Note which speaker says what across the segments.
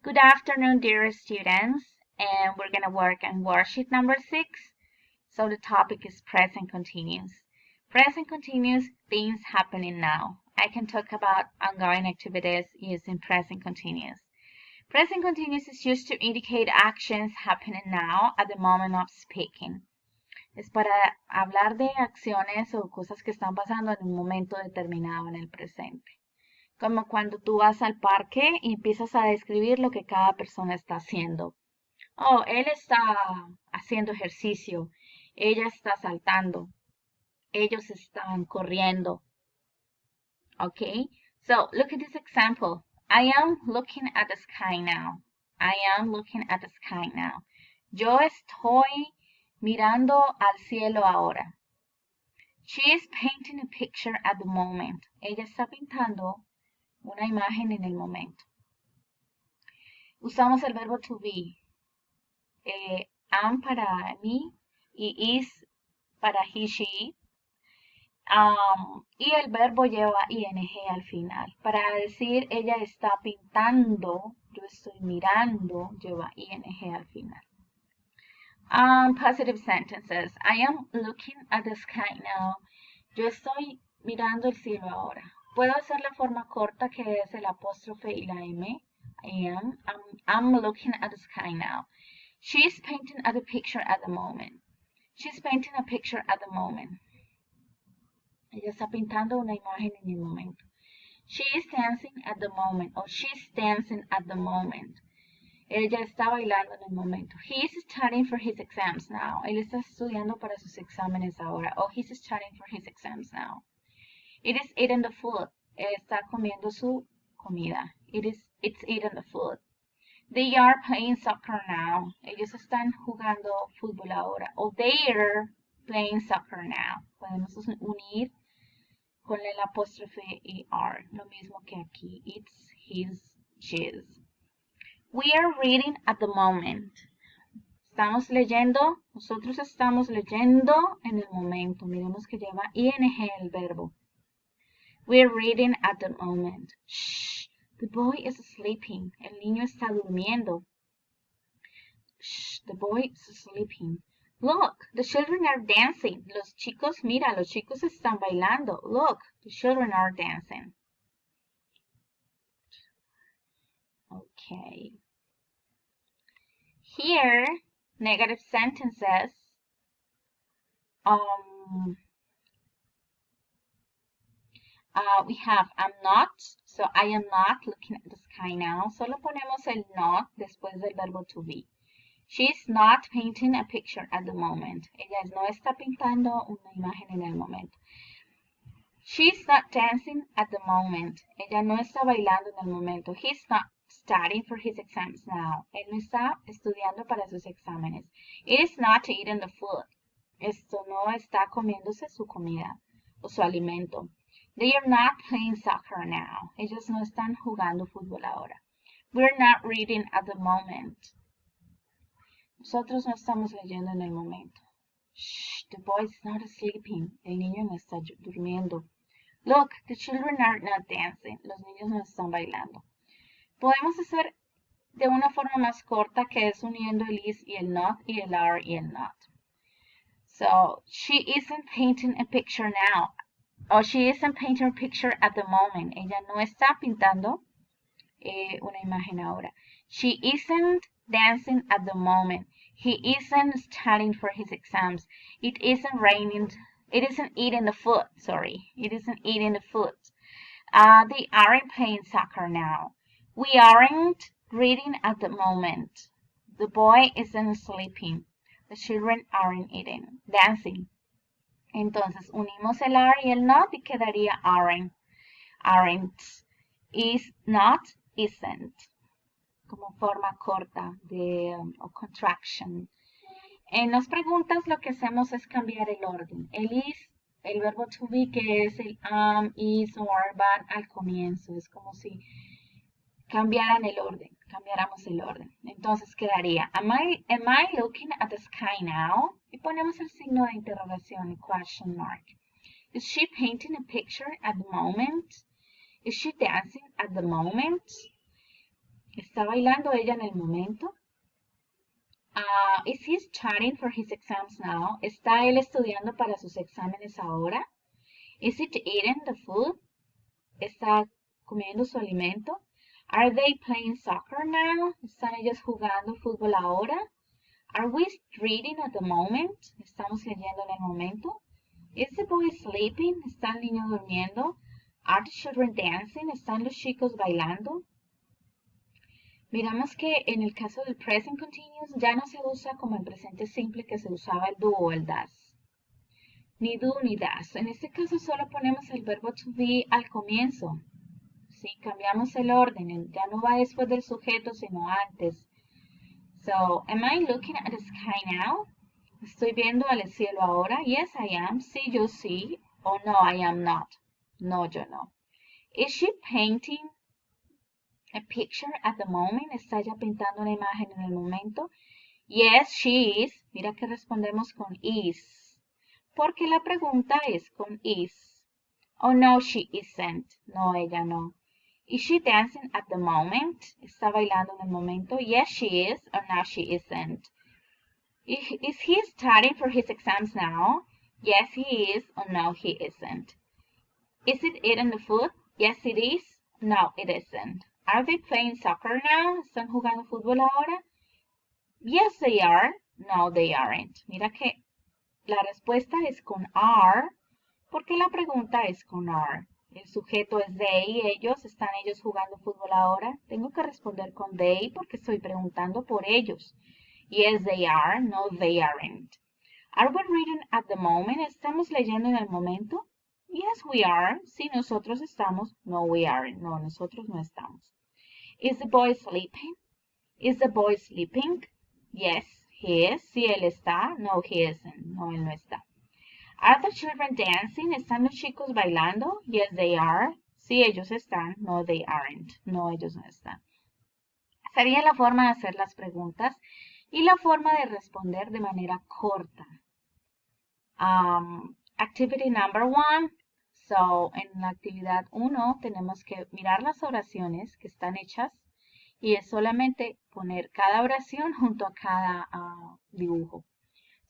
Speaker 1: Good afternoon, dear students, and we're going to work on worksheet number 6. So the topic is present continuous. Present continuous, things happening now. I can talk about ongoing activities using present continuous. Present continuous is used to indicate actions happening now at the moment of speaking. Es para hablar de acciones o cosas que están pasando en un momento determinado en el presente. Como cuando tú vas al parque y empiezas a describir lo que cada persona está haciendo. Oh, él está haciendo ejercicio, ella está saltando, ellos están corriendo. Okay, so look at this example. I am looking at the sky now. I am looking at the sky now. Yo estoy mirando al cielo ahora. She is painting a picture at the moment. Ella está pintando una imagen en el momento. Usamos el verbo to be. Am para mí y is para he, she. Y el verbo lleva ing al final. Para decir ella está pintando, yo estoy mirando, lleva ing al final. Positive sentences. I am looking at the sky now. Yo estoy mirando el cielo ahora. Puedo hacer la forma corta que es el apóstrofe y la M. I'm looking at the sky now. She's painting at the picture at the moment. She's painting a picture at the moment. Ella está pintando una imagen en el momento. She is dancing at the moment. O she's dancing at the moment. Ella está bailando en el momento. He is studying for his exams now. Él está estudiando para sus exámenes ahora. O he's studying for his exams now. It is eating the food. Está comiendo su comida. It's eating the food. They are playing soccer now. Ellos están jugando fútbol ahora. O they're playing soccer now. Podemos unir con el apóstrofe ER. Lo mismo que aquí. It's, his, she's. We are reading at the moment. Estamos leyendo. Nosotros estamos leyendo en el momento. Miremos que lleva ing el verbo. We're reading at the moment. Shh, the boy is sleeping. El niño está durmiendo. Shh, the boy is sleeping. Look, the children are dancing. Los chicos, mira, los chicos están bailando. Look, the children are dancing. Okay. Here, negative sentences. We have I'm not, so I am not looking at the sky now. Solo ponemos el not después del verbo to be. She's not painting a picture at the moment. Ella no está pintando una imagen en el momento. She's not dancing at the moment. Ella no está bailando en el momento. He's not studying for his exams now. Él no está estudiando para sus exámenes. It is not eating the food. Esto no está comiéndose su comida o su alimento. They are not playing soccer now. Ellos no están jugando fútbol ahora. We're not reading at the moment. Nosotros no estamos leyendo en el momento. Shh, the boy is not sleeping. El niño no está durmiendo. Look, the children are not dancing. Los niños no están bailando. Podemos hacer de una forma más corta que es uniendo el is y el not y el are y el not. So, she isn't painting a picture now. Or she isn't painting a picture at the moment. Ella no está pintando una imagen ahora. She isn't dancing at the moment. He isn't studying for his exams. It isn't raining. It isn't eating the food. Sorry. It isn't eating the food. They aren't playing soccer now. We aren't reading at the moment. The boy isn't sleeping. The children aren't dancing. Entonces unimos el are y el not y quedaría aren't. Aren't. Is not, isn't. Como forma corta de o contraction. En las preguntas lo que hacemos es cambiar el orden. El is, el verbo to be, que es el am, is o are, van al comienzo. Es como si cambiaran el orden, cambiáramos el orden. Entonces quedaría, am I looking at the sky now? Y ponemos el signo de interrogación, question mark. Is she painting a picture at the moment? Is she dancing at the moment? ¿Está bailando ella en el momento? Is he studying for his exams now? ¿Está él estudiando para sus exámenes ahora? Is it eating the food? ¿Está comiendo su alimento? Are they playing soccer now? ¿Están ellos jugando fútbol ahora? Are we reading at the moment? ¿Estamos leyendo en el momento? Is the boy sleeping? ¿Está el niño durmiendo? Are the children dancing? ¿Están los chicos bailando? Miramos que en el caso del present continuous ya no se usa como en presente simple que se usaba el do o el das. Ni do ni das. En este caso solo ponemos el verbo to be al comienzo. ¿Sí? Cambiamos el orden. Ya no va después del sujeto, sino antes. So, am I looking at the sky now? ¿Estoy viendo al cielo ahora? Yes, I am. Sí, yo sí. Oh, no, I am not. No, yo no. Is she painting a picture at the moment? ¿Está ella pintando una imagen en el momento? Yes, she is. Mira que respondemos con is. Porque la pregunta es con is. Oh, no, she isn't. No, ella no. Is she dancing at the moment? ¿Está bailando en el momento? Yes, she is. Or no, she isn't. Is he studying for his exams now? Yes, he is. Or no, he isn't. Is it eating the food? Yes, it is. No, it isn't. Are they playing soccer now? ¿Están jugando fútbol ahora? Yes, they are. No, they aren't. Mira que la respuesta es con are, porque la pregunta es con are. El sujeto es they, ellos. ¿Están ellos jugando fútbol ahora? Tengo que responder con they porque estoy preguntando por ellos. Yes, they are. No, they aren't. Are we reading at the moment? ¿Estamos leyendo en el momento? Yes, we are. Sí, nosotros estamos. No, we aren't. No, nosotros no estamos. Is the boy sleeping? Is the boy sleeping? Yes, he is. Sí, él está. No, he isn't. No, él no está. Are the children dancing? ¿Están los chicos bailando? Yes, they are. Sí, ellos están. No, they aren't. No, ellos no están. Sería la forma de hacer las preguntas y la forma de responder de manera corta. Activity number 1. So, en la actividad 1 tenemos que mirar las oraciones que están hechas y es solamente poner cada oración junto a cada dibujo.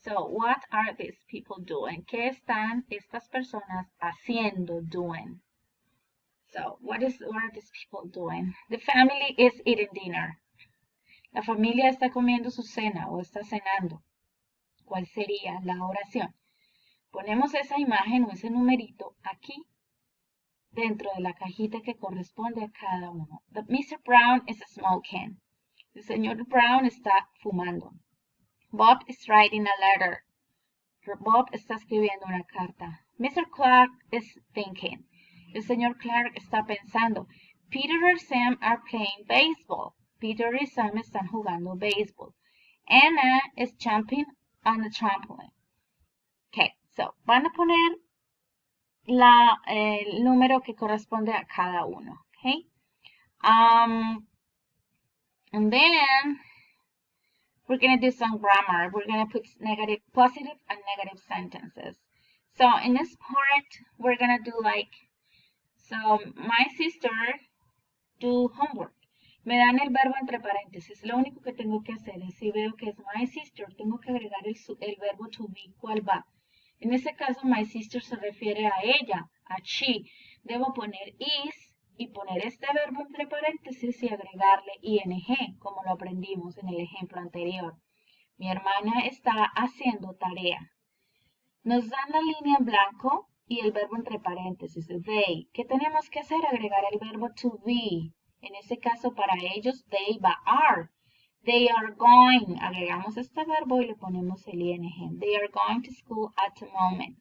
Speaker 1: So, what are these people doing? ¿Qué están estas personas haciendo, doing? So, what are these people doing? The family is eating dinner. La familia está comiendo su cena o está cenando. ¿Cuál sería la oración? Ponemos esa imagen o ese numerito aquí dentro de la cajita que corresponde a cada uno. Mr. Brown is smoking. El señor Brown está fumando. Bob is writing a letter. Bob está escribiendo una carta. Mr. Clark is thinking. El señor Clark está pensando. Peter and Sam are playing baseball. Peter y Sam están jugando béisbol. Anna is jumping on the trampoline. Okay, so van a poner el número que corresponde a cada uno. Okay, and then we're going to do some grammar. We're going to put positive and negative sentences. So in this part, we're going to do so my sister do homework. Me dan el verbo entre paréntesis. Lo único que tengo que hacer es, si veo que es my sister, tengo que agregar el verbo to be. ¿Cuál va? En este caso, my sister se refiere a ella, a she. Debo poner is y poner este verbo entre paréntesis y agregarle ing, como lo aprendimos en el ejemplo anterior. Mi hermana está haciendo tarea. Nos dan la línea en blanco y el verbo entre paréntesis, they. ¿Qué tenemos que hacer? Agregar el verbo to be. En este caso, para ellos, they va are. They are going. Agregamos este verbo y le ponemos el ing. They are going to school at the moment.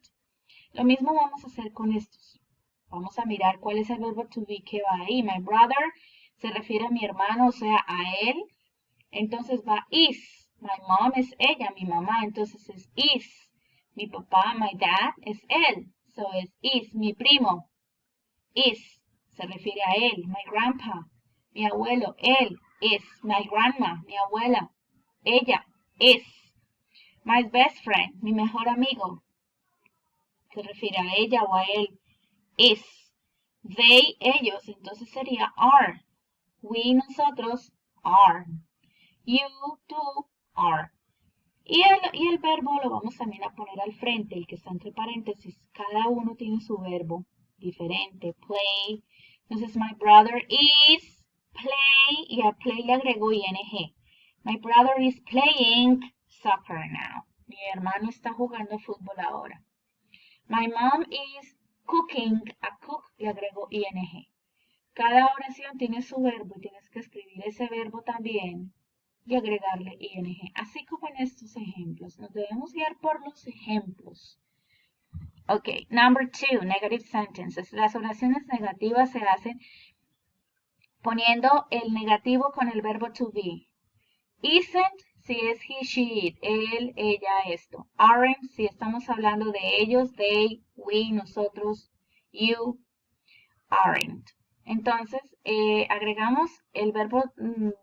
Speaker 1: Lo mismo vamos a hacer con estos. Vamos a mirar cuál es el verbo to be que va ahí. My brother se refiere a mi hermano, o sea, a él. Entonces va is. My mom es ella, mi mamá. Entonces es is. Mi papá, my dad, es él. So es is. Mi primo, is. Se refiere a él. My grandpa, mi abuelo, él, is. My grandma, mi abuela, ella, is. My best friend, mi mejor amigo, se refiere a ella o a él, is. They, ellos, entonces sería are. We, nosotros, are. You, tú, are. Y el verbo lo vamos también a poner al frente, el que está entre paréntesis. Cada uno tiene su verbo diferente. Play. Entonces, my brother is play. Y al play le agrego ing. My brother is playing soccer now. Mi hermano está jugando fútbol ahora. My mom is cooking. A cook le agrego ing. Cada oración tiene su verbo y tienes que escribir ese verbo también y agregarle ing, así como en estos ejemplos. Nos debemos guiar por los ejemplos. Ok, number 2, negative sentences. Las oraciones negativas se hacen poniendo el negativo con el verbo to be. Isn't, si es he, she, it, él, ella, esto. Aren't, si estamos hablando de ellos, they, we, nosotros, you, aren't. Entonces, agregamos el verbo el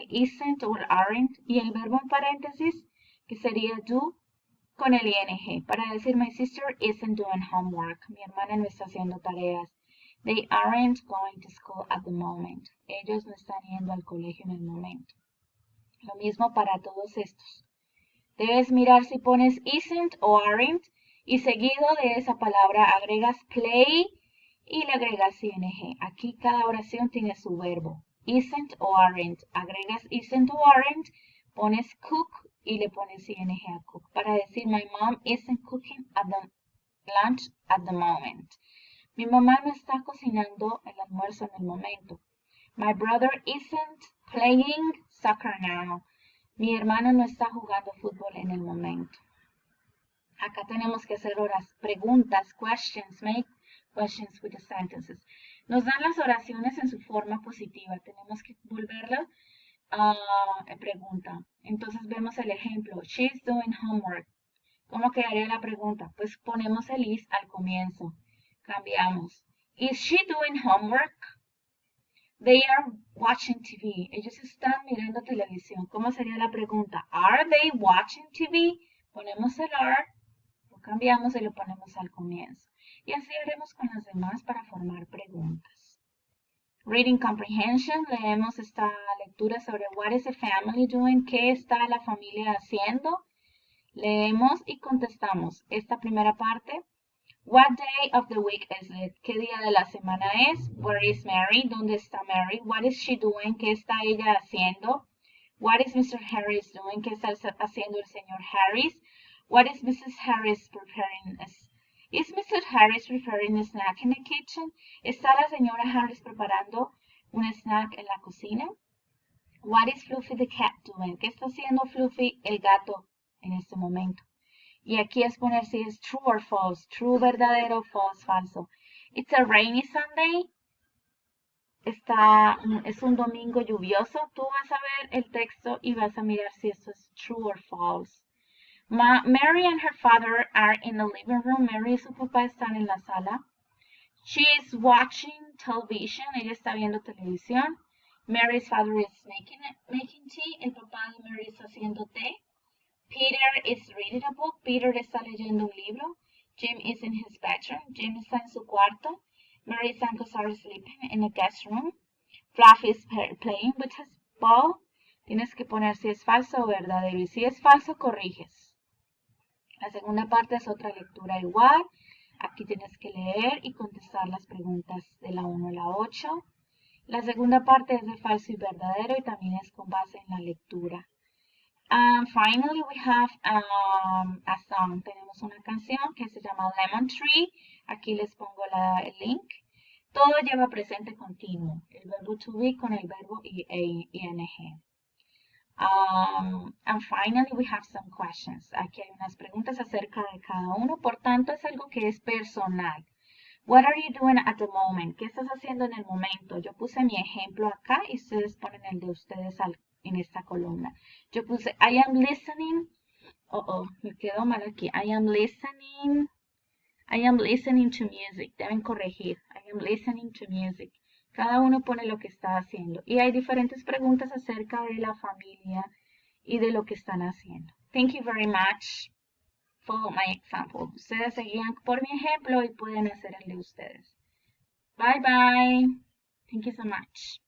Speaker 1: isn't o el aren't y el verbo en paréntesis que sería do con el ing para decir my sister isn't doing homework. Mi hermana no está haciendo tareas. They aren't going to school at the moment. Ellos no están yendo al colegio en el momento. Lo mismo para todos estos. Debes mirar si pones isn't o aren't y seguido de esa palabra agregas play y le agregas ing. Aquí cada oración tiene su verbo. Isn't o aren't. Agregas isn't o aren't, pones cook y le pones ing a cook. Para decir, my mom isn't cooking at the lunch at the moment. Mi mamá no está cocinando el almuerzo en el momento. My brother isn't playing soccer now. Mi hermano no está jugando fútbol en el momento. Acá tenemos que hacer preguntas, questions, make questions with the sentences. Nos dan las oraciones en su forma positiva. Tenemos que volverla a pregunta. Entonces vemos el ejemplo. She's doing homework. ¿Cómo quedaría la pregunta? Pues ponemos el is al comienzo. Cambiamos. Is she doing homework? They are watching TV. Ellos están mirando televisión. ¿Cómo sería la pregunta? Are they watching TV? Ponemos el are, lo cambiamos y lo ponemos al comienzo. Y así haremos con las demás para formar preguntas. Reading comprehension, leemos esta lectura sobre what is the family doing, qué está la familia haciendo. Leemos y contestamos esta primera parte. What day of the week is it? ¿Qué día de la semana es? Where is Mary? ¿Dónde está Mary? What is she doing? ¿Qué está ella haciendo? What is Mr. Harris doing? ¿Qué está haciendo el señor Harris? What is Mrs. Harris preparing? Is Mrs. Harris preparing a snack in the kitchen? ¿Está la señora Harris preparando un snack en la cocina? What is Fluffy the cat doing? ¿Qué está haciendo Fluffy el gato en este momento? Y aquí es poner si es true or false. True, verdadero, false, falso. It's a rainy Sunday. Es un domingo lluvioso. Tú vas a ver el texto y vas a mirar si esto es true or false. Mary and her father are in the living room. Mary y su papá están en la sala. She is watching television. Ella está viendo televisión. Mary's father is making tea. El papá de Mary está haciendo té. Peter is reading a book. Peter está leyendo un libro. Jim is in his bedroom. Jim está en su cuarto. Mary's uncles are sleeping in the guest room. Fluffy is playing with his ball. Tienes que poner si es falso o verdadero. Y si es falso, corriges. La segunda parte es otra lectura igual. Aquí tienes que leer y contestar las preguntas de la 1 a la 8. La segunda parte es de falso y verdadero y también es con base en la lectura. Finally, we have a song. Tenemos una canción que se llama Lemon Tree. Aquí les pongo el link. Todo lleva presente continuo. El verbo to be con el verbo ing. And finally, we have some questions. Aquí hay unas preguntas acerca de cada uno. Por tanto, es algo que es personal. What are you doing at the moment? ¿Qué estás haciendo en el momento? Yo puse mi ejemplo acá y ustedes ponen el de ustedes en esta columna. Yo puse, I am listening. Me quedó mal aquí. I am listening to music. Deben corregir. I am listening to music. Cada uno pone lo que está haciendo. Y hay diferentes preguntas acerca de la familia y de lo que están haciendo. Thank you very much. Follow my example. Ustedes seguían por mi ejemplo y pueden hacer el de ustedes. Bye bye. Thank you so much.